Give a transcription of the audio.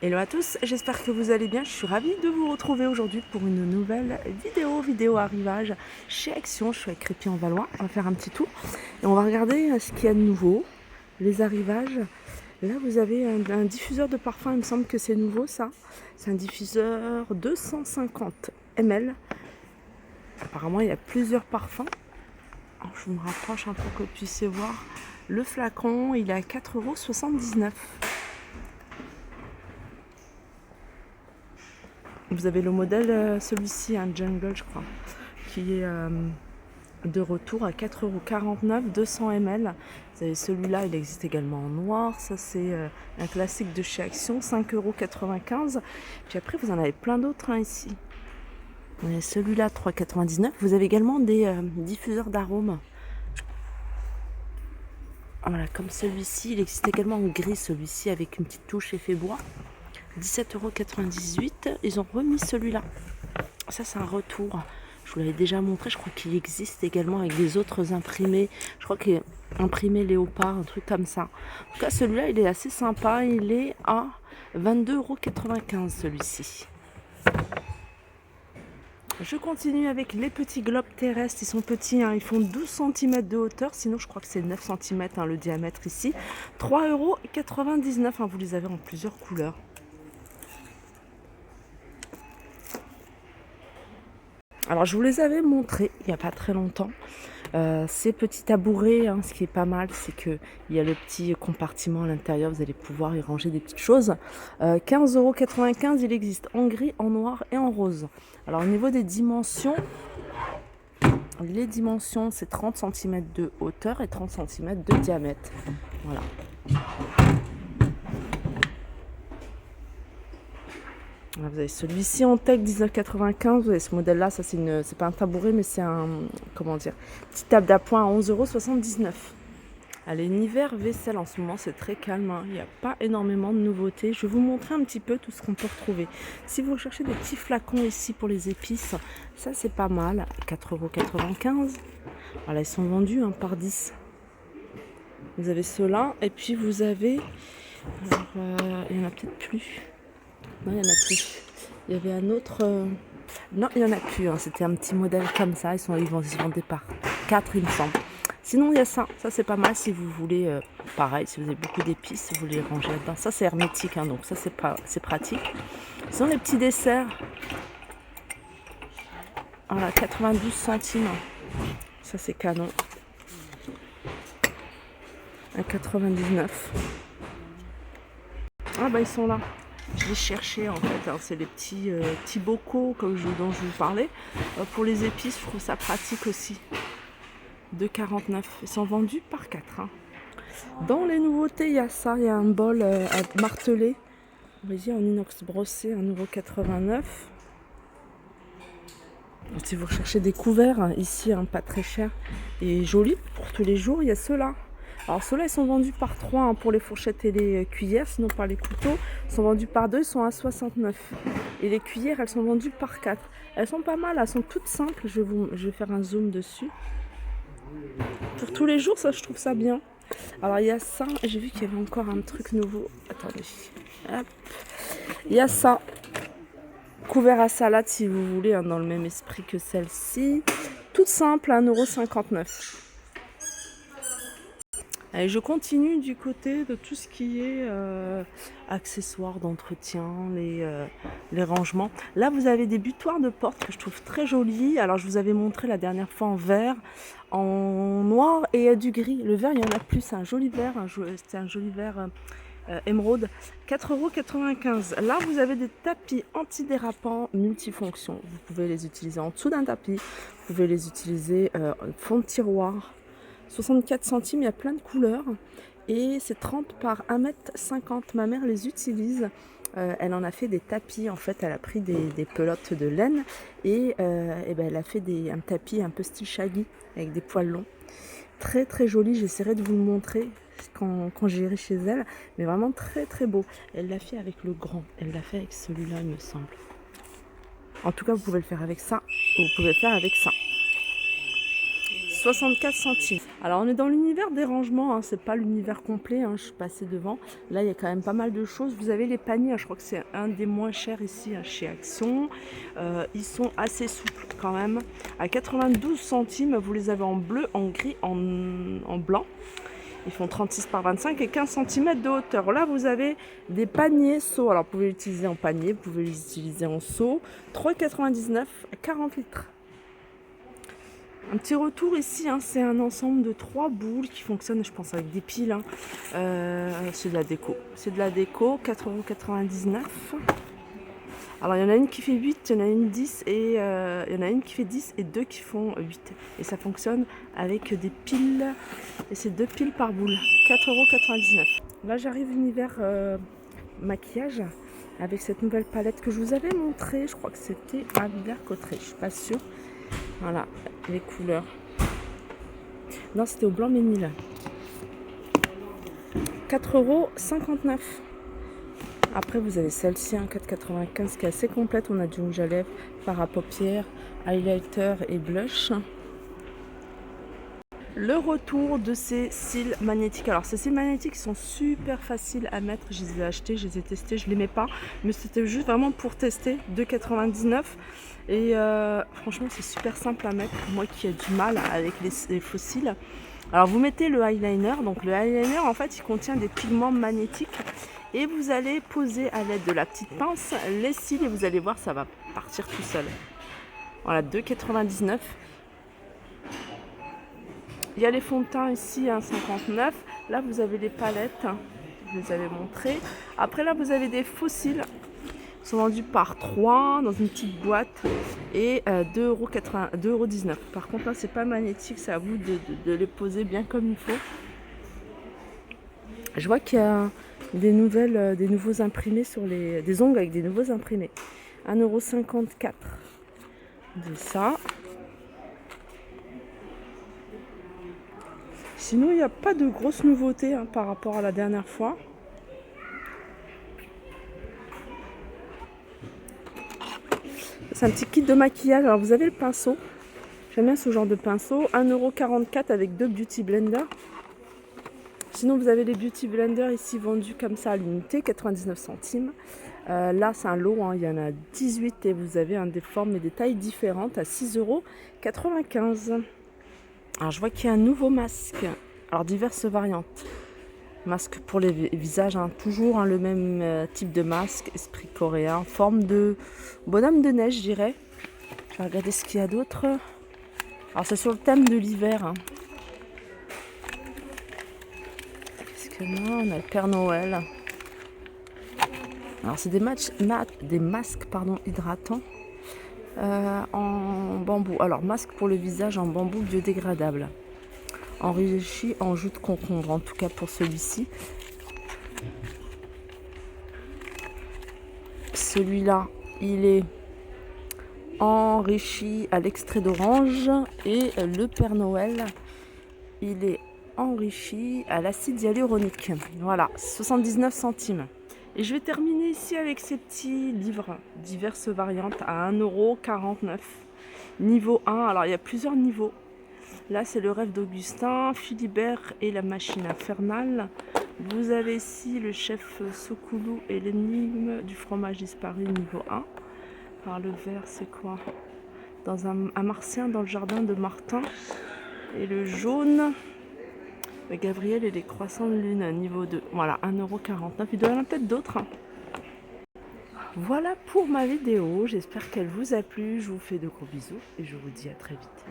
Hello à tous, j'espère que vous allez bien. Je suis ravie de vous retrouver aujourd'hui pour une nouvelle vidéo arrivage chez Action. Je suis avec Crépy en Valois. On va faire un petit tour et on va regarder ce qu'il y a de nouveau, les arrivages. Là, vous avez un diffuseur de parfum, il me semble que c'est nouveau ça. C'est un diffuseur 250 ml. Apparemment, il y a plusieurs parfums. Alors, je me rapproche un peu pour que vous puissiez voir. Le flacon, il est à 4,79 €. Vous avez le modèle, celui-ci, un Jungle, je crois, qui est de retour à 4,49 €, 200 ml. Vous avez celui-là, il existe également en noir. Ça, c'est un classique de chez Action, 5,95 €. Puis après, vous en avez plein d'autres ici. Vous avez celui-là, 3,99 €. Vous avez également des diffuseurs d'arômes. Voilà, comme celui-ci. Il existe également en gris, celui-ci, avec une petite touche effet bois. 17,98 €. Ils ont remis celui-là. Ça, c'est un retour. Je vous l'avais déjà montré. Je crois qu'il existe également avec des autres imprimés. Je crois qu'il est imprimé léopard, un truc comme ça. En tout cas, celui-là, il est assez sympa. Il est à 22,95 € celui-ci. Je continue avec les petits globes terrestres. Ils sont petits, hein. Ils font 12 cm de hauteur. Sinon, je crois que c'est 9 cm le diamètre ici. 3,99 €. Vous les avez en plusieurs couleurs. Alors, je vous les avais montrés il n'y a pas très longtemps. Ces petits tabourets, hein, ce qui est pas mal, c'est qu'il y a le petit compartiment à l'intérieur. Vous allez pouvoir y ranger des petites choses. 15,95 €. Il existe en gris, en noir et en rose. Alors, au niveau des dimensions, les dimensions, c'est 30 cm de hauteur et 30 cm de diamètre. Voilà. Vous avez celui-ci en tech 19,95 €. Vous avez ce modèle-là, ça c'est pas un tabouret, mais c'est un, comment dire, petite table d'appoint à 11,79 €. Allez, l'hiver vaisselle en ce moment c'est très calme, hein. Il n'y a pas énormément de nouveautés. Je vais vous montrer un petit peu tout ce qu'on peut retrouver. Si vous cherchez des petits flacons ici pour les épices, ça c'est pas mal, 4,95 €. Voilà, ils sont vendus, hein, par 10. Vous avez ceux-là, et puis vous avez, alors, il n'y en a peut-être plus. Non, il n'y en a plus. Il y avait un autre. Non, il n'y en a plus, hein. C'était un petit modèle comme ça. Ils se vendaient par 4, il me semble. Sinon, il y a ça. Ça, c'est pas mal si vous voulez. Pareil, si vous avez beaucoup d'épices, si vous voulez les ranger là-dedans. Ça, c'est hermétique, hein, donc ça, c'est pratique. Sinon, les petits desserts. Voilà, 92 centimes. Ça, c'est canon. À 99. Ah, bah, ils sont là. Je les cherchais en fait, hein. C'est les petits bocaux dont je vous parlais. Pour les épices, je trouve ça pratique aussi. 2,49 €. Ils sont vendus par 4, hein. Dans les nouveautés, il y a ça. Il y a un bol à marteler. On va dire en inox brossé, 1,89 €. Si vous recherchez des couverts, hein, ici, hein, pas très cher et joli pour tous les jours, il y a ceux-là. Alors ceux-là, ils sont vendus par 3, hein, pour les fourchettes et les cuillères, sinon par les couteaux. Ils sont vendus par 2, ils sont à 69. Et les cuillères, elles sont vendues par 4. Elles sont pas mal, elles sont toutes simples. Je vais faire un zoom dessus. Pour tous les jours, ça, je trouve ça bien. Alors il y a ça, j'ai vu qu'il y avait encore un truc nouveau. Attendez. Hop. Il y a ça. Couvert à salade, si vous voulez, hein, dans le même esprit que celle-ci. Toute simple, 1,59 €. Allez, je continue du côté de tout ce qui est accessoires d'entretien, les rangements. Là, vous avez des butoirs de porte que je trouve très jolis. Alors, je vous avais montré la dernière fois en vert, en noir et du gris. Le vert, il y en a plus. C'est un joli vert. C'est un joli vert émeraude. 4,95 €. Là, vous avez des tapis antidérapants multifonctions. Vous pouvez les utiliser en dessous d'un tapis. Vous pouvez les utiliser fond de tiroir. 64 centimes, il y a plein de couleurs et c'est 30 par 1,50 m. Ma mère les utilise, elle en a fait des tapis, en fait elle a pris des pelotes de laine et ben, elle a fait un tapis un peu style shaggy avec des poils longs. Très très joli, j'essaierai de vous le montrer quand j'irai chez elle, mais vraiment très très beau. Elle l'a fait avec le grand, elle l'a fait avec celui-là il me semble. En tout cas vous pouvez le faire avec ça ou vous pouvez le faire avec ça. 64 centimes. Alors on est dans l'univers des rangements, hein, c'est pas l'univers complet, hein, je suis passée devant. Là il y a quand même pas mal de choses. Vous avez les paniers, hein, je crois que c'est un des moins chers ici, hein, chez Action. Ils sont assez souples quand même. À 92 centimes, vous les avez en bleu, en gris, en blanc. Ils font 36 par 25 et 15 cm de hauteur. Là, vous avez des paniers seaux. Alors, vous pouvez l'utiliser en panier, vous pouvez l'utiliser en seau. 3,99 à 40 litres. Un petit retour ici, hein, c'est un ensemble de 3 boules qui fonctionnent, je pense, avec des piles. Hein. C'est de la déco. C'est de la déco, 4,99 €. Alors, il y en a une qui fait 8, il y en a une 10 et il y en a une qui fait 10 et deux qui font 8. Et ça fonctionne avec des piles. Et c'est 2 piles par boule. 4,99 €. Là, j'arrive univers maquillage avec cette nouvelle palette que je vous avais montrée. Je crois que c'était à Villers-Cotterêts. Je suis pas sûre. Voilà, les couleurs. Non, c'était au blanc ménil. 4,59 €. Après, vous avez celle-ci, 4,95 € qui est assez complète. On a du rouge à lèvres, fard à paupières, highlighter et blush. Le retour de ces cils magnétiques. Alors, ces cils magnétiques sont super faciles à mettre. Je les ai achetés, je les ai testés, je ne les mets pas. Mais c'était juste vraiment pour tester. 2,99 €. Et franchement, c'est super simple à mettre. Moi qui ai du mal avec les faux cils. Alors, vous mettez le eyeliner. Donc, le eyeliner, en fait, il contient des pigments magnétiques. Et vous allez poser à l'aide de la petite pince les cils et vous allez voir, ça va partir tout seul. Voilà, 2,99 €. Il y a les fonds de teint ici, 59. Là, vous avez les palettes, je les avais montrées. Après, là, vous avez des faux cils. Ils sont vendus par 3 dans une petite boîte et 2,19 €. Par contre, là, c'est pas magnétique, c'est à vous de les poser bien comme il faut. Je vois qu'il y a des nouveaux imprimés sur des ongles avec des nouveaux imprimés. 1,54 € de ça. Sinon, il n'y a pas de grosses nouveautés par rapport à la dernière fois. C'est un petit kit de maquillage. Alors, vous avez le pinceau. J'aime bien ce genre de pinceau. 1,44 € avec 2 beauty blenders. Sinon, vous avez les beauty blenders ici vendus comme ça à l'unité, 99 centimes. Là, c'est un lot, il y en a 18 et vous avez des formes et des tailles différentes à 6,95 €. Alors, je vois qu'il y a un nouveau masque. Alors, diverses variantes. Masque pour les visages, toujours le même type de masque, esprit coréen, forme de bonhomme de neige, je dirais. Je vais regarder ce qu'il y a d'autre. Alors, c'est sur le thème de l'hiver. On a le Père Noël. Alors c'est des masques hydratants en bambou. Alors masque pour le visage en bambou biodégradable. Enrichi en jus de concombre, en tout cas pour celui-ci. Celui-là, il est enrichi à l'extrait d'orange et le Père Noël, il est enrichi à l'acide hyaluronique. Voilà, 79 centimes. Et je vais terminer ici avec ces petits livres, diverses variantes à 1,49 €. Niveau 1, alors il y a plusieurs niveaux. Là, c'est le rêve d'Augustin, Philibert et la machine infernale. Vous avez ici le chef Sokoulou et l'énigme du fromage disparu, niveau 1. Alors le vert, c'est quoi? Dans un martien dans le jardin de Martin. Et le jaune, Gabriel et les croissants de lune, niveau 2. Voilà, 1,49 €. Il doit y en avoir peut-être d'autres. Voilà pour ma vidéo. J'espère qu'elle vous a plu. Je vous fais de gros bisous et je vous dis à très vite.